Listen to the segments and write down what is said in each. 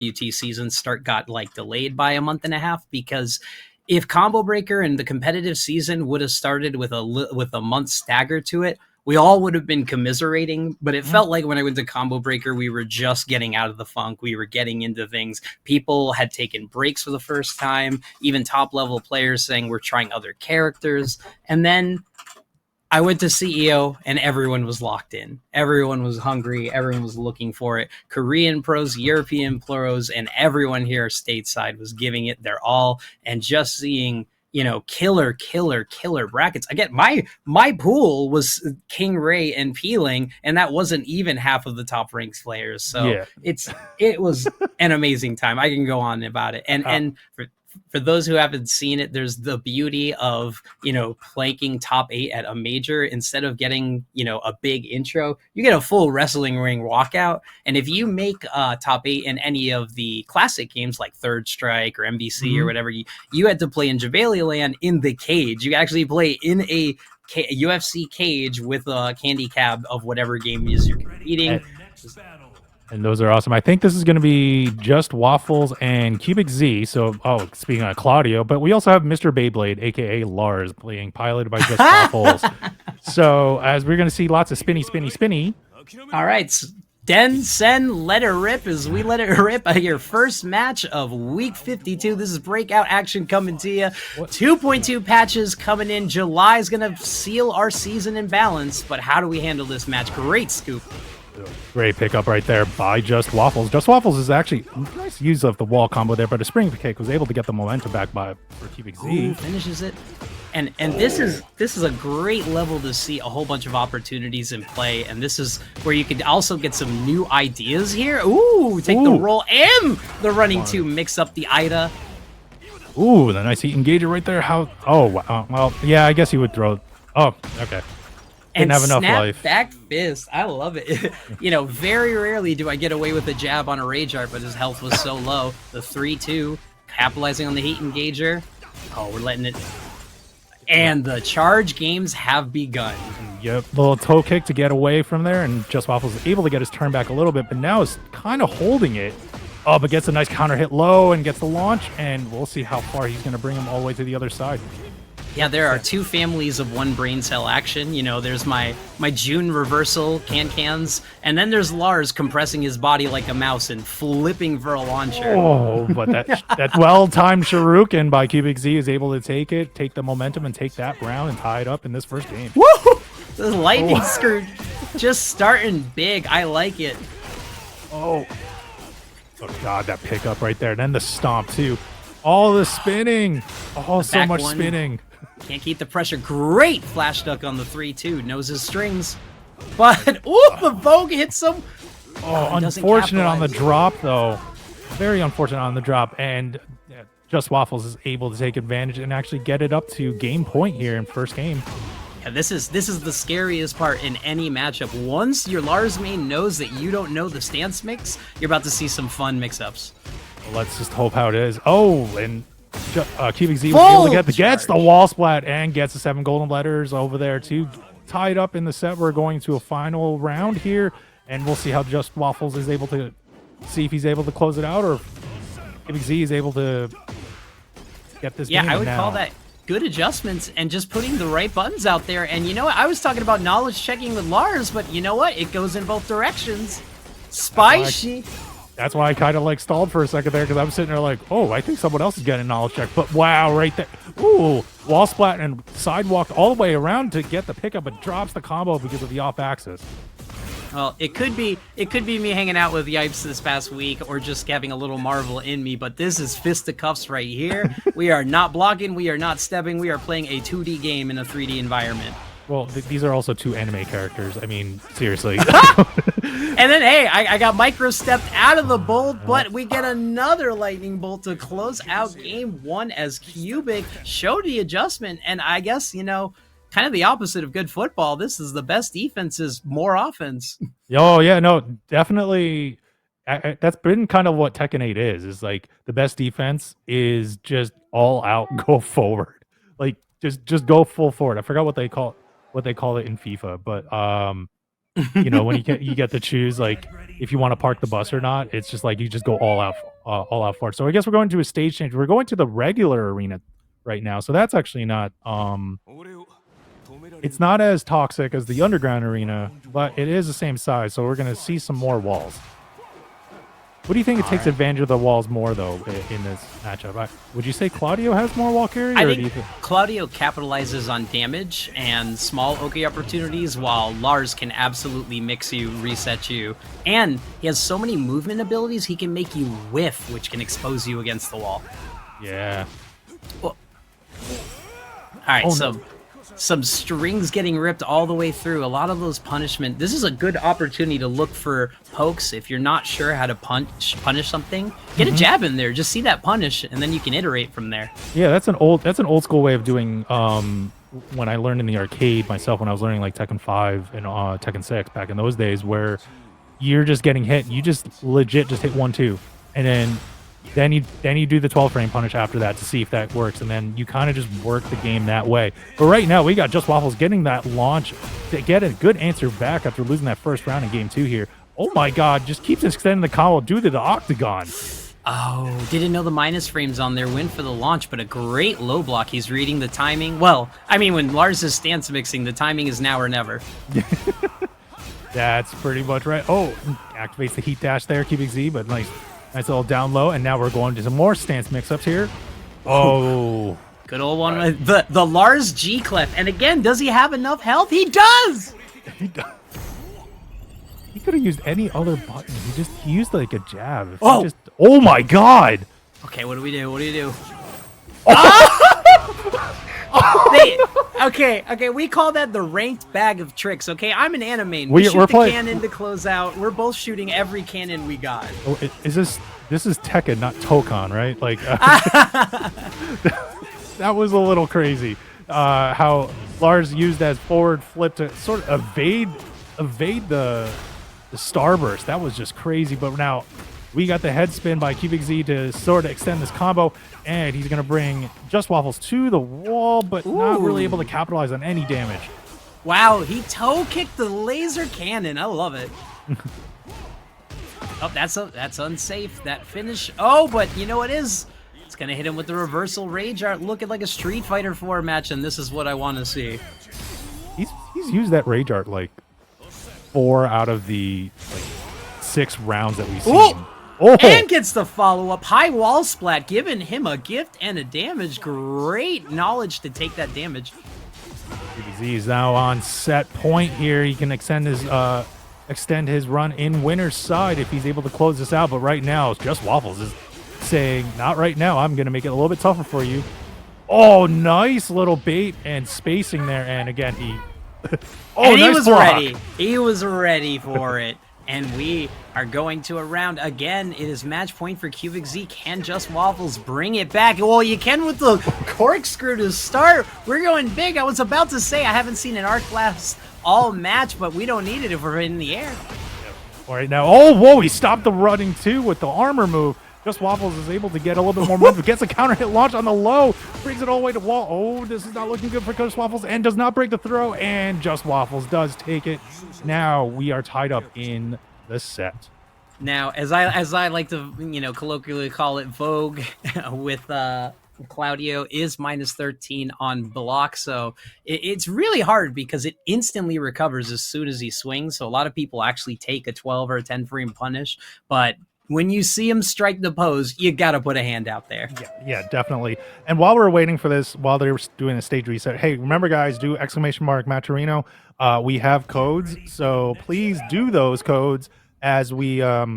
WT season start got like delayed by a month and a half, because if Combo Breaker and the competitive season would have started with a month stagger to it, we all would have been commiserating. But it felt like when I went to Combo Breaker, we were just getting out of the funk. We were getting into things. People had taken breaks for the first time. Even top level players saying we're trying other characters. And then I went to CEO and everyone was locked in. Everyone was hungry. Everyone was looking for it. Korean pros, European pros, and everyone here stateside was giving it their all. And just seeing, killer brackets. Again, my pool was King Ray and Peeling, and that wasn't even half of the top ranked players. So it was an amazing time. I can go on about it. And for those who haven't seen it, there's the beauty of, planking top 8 at a major. Instead of getting, a big intro, you get a full wrestling ring walkout. And if you make top 8 in any of the classic games like Third Strike or MBC or whatever, you had to play in Javalia Land in the cage. You actually play in a UFC cage with a candy cab of whatever game is you're competing. And those are awesome. I think this is going to be Just Waffles and Cubic Z. So, speaking of Claudio, but we also have Mr. Beyblade, aka Lars, being piloted by Just Waffles. So, as we're going to see lots of spinny. All right. Den Sen, let it rip as we let it rip at your first match of week 52. This is Breakout action coming to you. 2.2 patches coming in. July is going to seal our season in balance. But how do we handle this match? Great scoop. Great pickup right there by Just Waffles. Just Waffles is actually nice use of the wall combo there, but a spring kick was able to get the momentum back for Cubic Z. Finishes it. And this is a great level to see a whole bunch of opportunities in play, and this is where you could also get some new ideas here. Take the roll and the running to mix up the Ida. The nice heat engager right there. Well, yeah, I guess he would throw. Oh, okay. And have enough snap life. Back fist. I love it. Very rarely do I get away with a jab on a Rage Art, but his health was so low. The 3-2, capitalizing on the heat engager. We're letting it. And the charge games have begun. Yep, little toe kick to get away from there, and Just Waffles is able to get his turn back a little bit, but now is kind of holding it. But gets a nice counter hit low and gets the launch, and we'll see how far he's going to bring him all the way to the other side. Yeah, there are two families of one brain cell action. There's my June reversal cans, and then there's Lars compressing his body like a mouse and flipping for a launcher. But that well-timed Shuriken by Cubic Z is able to take the momentum and take that round and tie it up in this first game. Woo! The lightning skirt just starting big. I like it. Oh God, that pickup right there. And then the stomp too. All the spinning. So much spinning. Can't keep the pressure. Great flash duck on the 3-2. Knows his strings. But, the Vogue hits him. Unfortunate on the drop, though. Very unfortunate on the drop. And Just Waffles is able to take advantage and actually get it up to game point here in first game. Yeah, this is the scariest part in any matchup. Once your Lars main knows that you don't know the stance mix, you're about to see some fun mix-ups. Well, let's just hope how it is. And Cubic Z was able to gets the wall splat and gets the 7 golden letters over there too. Tied up in the set. We're going to a final round here, and we'll see how Just Waffles is able to see if he's able to close it out, or if Cubic Z is able to get this game. Yeah, I would call that good adjustments and just putting the right buttons out there. And you know what? I was talking about knowledge checking with Lars, but you know what? It goes in both directions. Spicy. That's why I kind of stalled for a second there, because I'm sitting there I think someone else is getting a knowledge check. But wow, right there. Wall splat and sidewalk all the way around to get the pickup, but drops the combo because of the off axis. Well, it could be me hanging out with Yipes this past week, or just having a little Marvel in me, but this is fisticuffs right here. We are not blocking, we are not stepping, we are playing a 2D game in a 3D environment. Well, these are also two anime characters. I mean, seriously. And then, hey, I got micro stepped out of the bolt, but we get another lightning bolt to close out game 1 as Cubic showed the adjustment. And I guess, kind of the opposite of good football. This is the best defense is more offense. Oh, yeah, no, definitely. That's been kind of what Tekken 8 is the best defense is just all out, go forward. Just go full forward. I forgot what they call it in FIFA, but You know, when you get to choose like if you want to park the bus or not. It's just like you just go all out for it. So I guess we're going to a stage change. We're going to the regular arena right now. So that's actually not it's not as toxic as the underground arena, but it is the same size. So we're going to see some more walls. What do you think it takes advantage of the walls more, though, in this matchup? Would you say Claudio has more wall carry? I think Claudio capitalizes on damage and small OK opportunities, while Lars can absolutely mix you, reset you. And he has so many movement abilities, he can make you whiff, which can expose you against the wall. Yeah. Well, all right, some strings getting ripped all the way through. A lot of those punishment. This is a good opportunity to look for pokes. If you're not sure how to punish something, get a jab in there. Just see that punish, and then you can iterate from there. Yeah, that's an old school way of doing. When I learned in the arcade myself, when I was learning like Tekken 5 and Tekken 6 back in those days, where you're just getting hit, you just legit just hit 1-2, and then you do the 12 frame punish after that to see if that works, and then you kind of just work the game that way. But right now we got Just Waffles getting that launch to get a good answer back after losing that first round in game 2 here. Oh my god, just keeps extending the combo due to the octagon. Oh, didn't know the minus frames on there. Win for the launch, but a great low block. He's reading the timing. Well, I mean, when Lars is stance mixing, the timing is now or never. That's pretty much right. Oh, activates the heat dash there, keeping Z, but nice little down low, and now we're going to some more stance mix-ups here. Oh. Good old one. Right. The Lars G-Clef. And again, does he have enough health? He does! He does. He could have used any other button. He used like a jab. Oh my god! Okay, what do we do? What do you do? Okay, we call that the ranked bag of tricks, okay? I'm an anime. We shoot the cannon to close out. We're both shooting every cannon we got. Oh, this is Tekken, not Tokon, right? Like, that was a little crazy. How Lars used that forward flip to sort of evade the starburst. That was just crazy. But now we got the head spin by Cubic Z to sort of extend this combo, and he's going to bring Just Waffles to the wall, but not really able to capitalize on any damage. Wow, he toe kicked the laser cannon. I love it. Oh, that's unsafe. That finish. Oh, but you know what is? It's going to hit him with the reversal rage art, looking like a Street Fighter 4 match, and this is what I want to see. He's used that rage art like 4 out of the 6 rounds that we've seen. Oh, and gets the follow-up. High wall splat, giving him a gift and a damage. Great knowledge to take that damage. Z is now on set point here. He can extend his run in winner's side if he's able to close this out. But right now, Just Waffles is saying, not right now. I'm going to make it a little bit tougher for you. Oh, nice little bait and spacing there. And again, he was ready. He was ready for it. And we are going to a round again. It is match point for Cubic Z. Can Just Waffles bring it back? Well, you can with the corkscrew to start. We're going big. I was about to say I haven't seen an arc last all match, but we don't need it if we're in the air. All right, now, whoa, he stopped the running too with the armor move. Just Waffles is able to get a little bit more momentum. Gets a counter hit launch on the low. Brings it all the way to wall. Oh, this is not looking good for Just Waffles, and does not break the throw. And Just Waffles does take it. Now we are tied up in the set. Now, as I like to, colloquially call it, Vogue with Claudio is minus 13 on block. So it's really hard because it instantly recovers as soon as he swings. So a lot of people actually take a 12 or a 10 frame punish, but when you see him strike the pose, you got to put a hand out there. Yeah, definitely. And while we're waiting for this, while they're doing a stage reset, hey, remember guys, do ! Maturino. We have codes, so please do those codes as we, help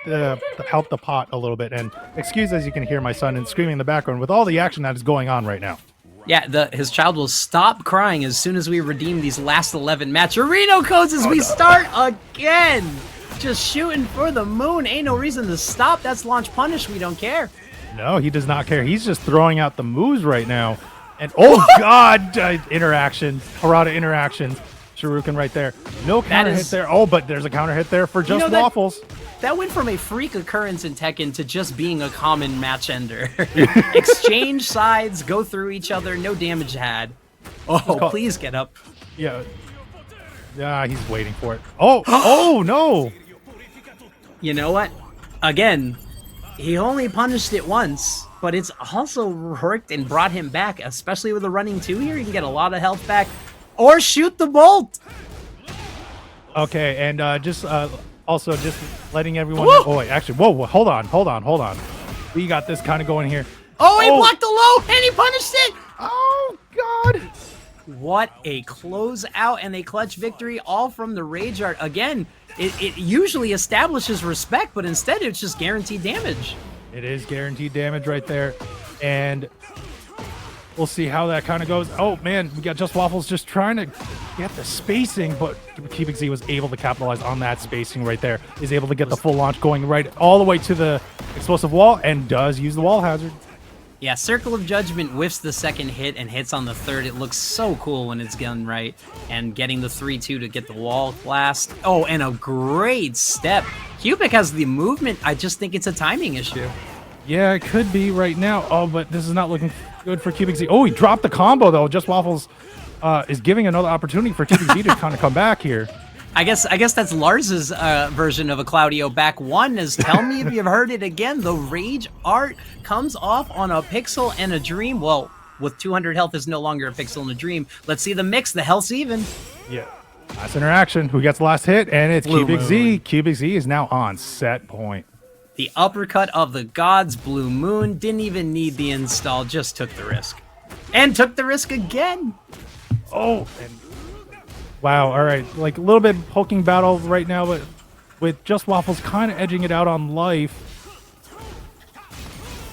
the pot a little bit. And excuse as you can hear my son and screaming in the background with all the action that is going on right now. Yeah, his child will stop crying as soon as we redeem these last 11 Maturino codes as we start again. Just shooting for the moon. Ain't no reason to stop. That's launch punish. We don't care. No, he does not care. He's just throwing out the moves right now. And oh god, interactions, Harada interactions. Shuriken right there. No counter hit there. Oh, but there's a counter hit there for Just Waffles. That went from a freak occurrence in Tekken to just being a common match ender. Exchange sides, go through each other, no damage had. Oh, please get up. Yeah. Yeah, he's waiting for it. Oh, oh no! You know what? Again, he only punished it once, but it's also worked and brought him back, especially with the running 2 here. He can get a lot of health back. Or shoot the bolt! Okay, and also just letting everyone know. Oh, wait, actually, whoa, hold on. We got this kind of going here. Oh, he blocked the low, and he punished it! Oh, God! What a closeout and a clutch victory, all from the Rage Art. Again, it usually establishes respect, but instead it's just guaranteed damage. It is guaranteed damage right there, and we'll see how that kind of goes. Oh, man, we got Just Waffles just trying to get the spacing, but Cubic Z was able to capitalize on that spacing right there. Is able to get the full launch going right all the way to the explosive wall, and does use the wall hazard. Yeah, Circle of Judgment whiffs the second hit and hits on the third. It looks so cool when it's done right. And getting the 3-2 to get the wall blast. Oh, and a great step. Cubic has the movement. I just think it's a timing issue. Yeah, it could be right now. Oh, but this is not looking good for Cubic Z. Oh, he dropped the combo, though. Just Waffles is giving another opportunity for Cubic Z to kind of come back here. I guess that's Lars's version of a Claudio back one. Is tell me if you've heard it again. The Rage Art comes off on a Pixel and a Dream. Well, with 200 health is no longer a Pixel and a Dream. Let's see the mix. The health's even. Yeah. Last interaction. Who gets the last hit? And it's Blue Cubic Moon. Z. Cubic Z is now on set point. The uppercut of the gods, Blue Moon, didn't even need the install, just took the risk. And took the risk again. Oh, and wow. All right. Like a little bit poking battle right now, but with Just Waffles kind of edging it out on life.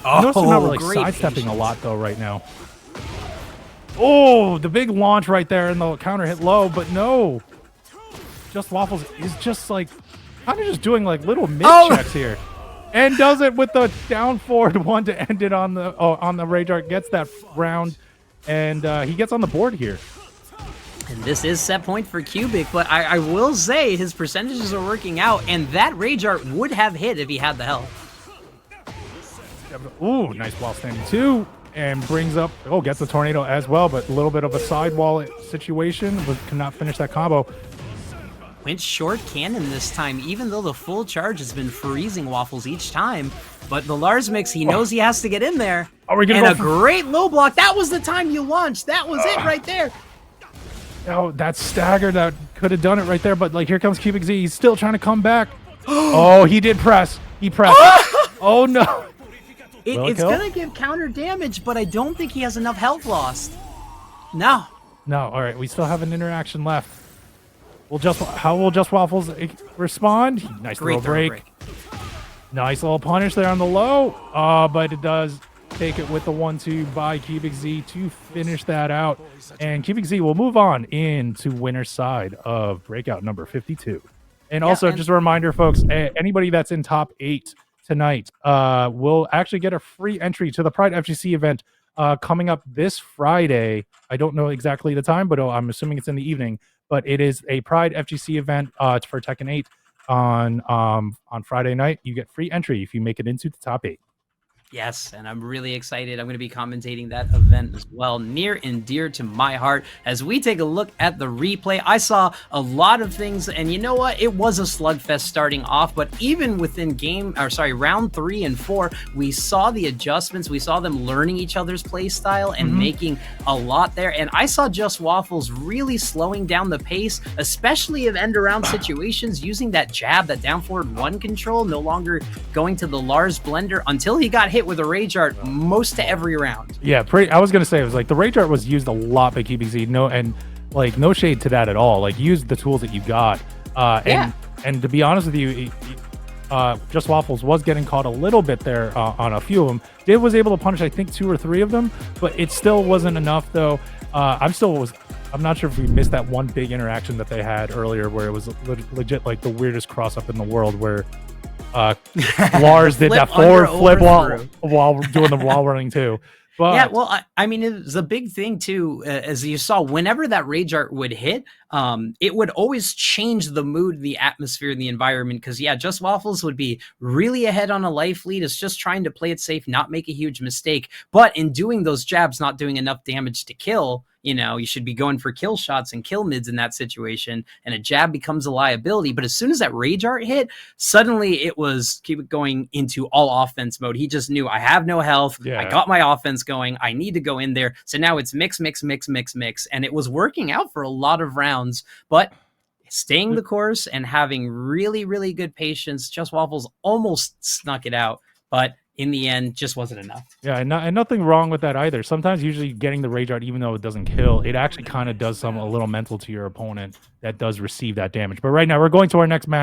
I notice they're not really sidestepping a lot, though, right now. Oh, the big launch right there, and the counter hit low, but no. Just Waffles is just like kind of just doing like little mid checks here. And does it with the down forward one to end it on the Rage Art. Gets that round, and he gets on the board here. And this is set point for Cubic, but I will say his percentages are working out, and that Rage Art would have hit if he had the health. Ooh, nice wall standing two, and brings up, gets the tornado as well, but a little bit of a sidewall situation, but cannot finish that combo. Went short cannon this time, even though the full charge has been freezing Waffles each time. But the Lars mix, he knows he has to get in there. Are we gonna and great low block. That was the time you launched. That was it right there. Oh, that stagger, that could have done it right there, but like here comes Cubic Z. He's still trying to come back. Oh, he did press. He pressed. Oh no. It's gonna give counter damage, but I don't think he has enough health lost. No. No, all right, we still have an interaction left. How will Just Waffles respond? Nice little break. Nice little punish there on the low. But it does take it with the 1-2 by Cubic Z to finish that out. And Cubic Z will move on into winner's side of Breakout number 52. And also, just a reminder, folks, anybody that's in top 8 tonight will actually get a free entry to the Pride FGC event coming up this Friday. I don't know exactly the time, but I'm assuming it's in the evening. But it is a Pride FGC event for Tekken 8 on Friday night. You get free entry if you make it into the top 8. Yes, and I'm really excited. I'm going to be commentating that event as well, near and dear to my heart. As we take a look at the replay, I saw a lot of things, and you know what? It was a slugfest starting off, but even within round 3 and 4, we saw the adjustments. We saw them learning each other's play style and making a lot there. And I saw Just Waffles really slowing down the pace, especially in end-around situations, using that jab, that down forward 1 control, no longer going to the Lars blender until he got hit with a Rage Art most to every round. Yeah, I was gonna say, it was like the Rage Art was used a lot by Cubic Z. No shade to that at all. Like, use the tools that you got. And to be honest with you, Just Waffles was getting caught a little bit there on a few of them. Did was able to punish, I think, 2 or 3 of them, but it still wasn't enough though. I'm not sure if we missed that one big interaction that they had earlier where it was legit like the weirdest cross up in the world where Lars did that forward flip while doing the wall running too. But yeah, well, I mean, it was a big thing too, as you saw, whenever that Rage Art would hit, it would always change the mood, the atmosphere, and the environment. Because yeah, Just Waffles would be really ahead on a life lead. It's just trying to play it safe, not make a huge mistake. But in doing those jabs, not doing enough damage to kill. You should be going for kill shots and kill mids in that situation, and a jab becomes a liability. But as soon as that rage art hit, suddenly it was keep going into all offense mode. He just knew I have no health. Yeah. I got my offense going. I need to go in there. So now it's mix, mix, mix, mix, mix. And it was working out for a lot of rounds, but staying the course and having really, really good patience. Just Waffles almost snuck it out, but in the end, just wasn't enough. Yeah, and nothing wrong with that either. Sometimes, usually, getting the rage art, even though it doesn't kill, it actually kind of does a little mental to your opponent that does receive that damage. But right now, we're going to our next match.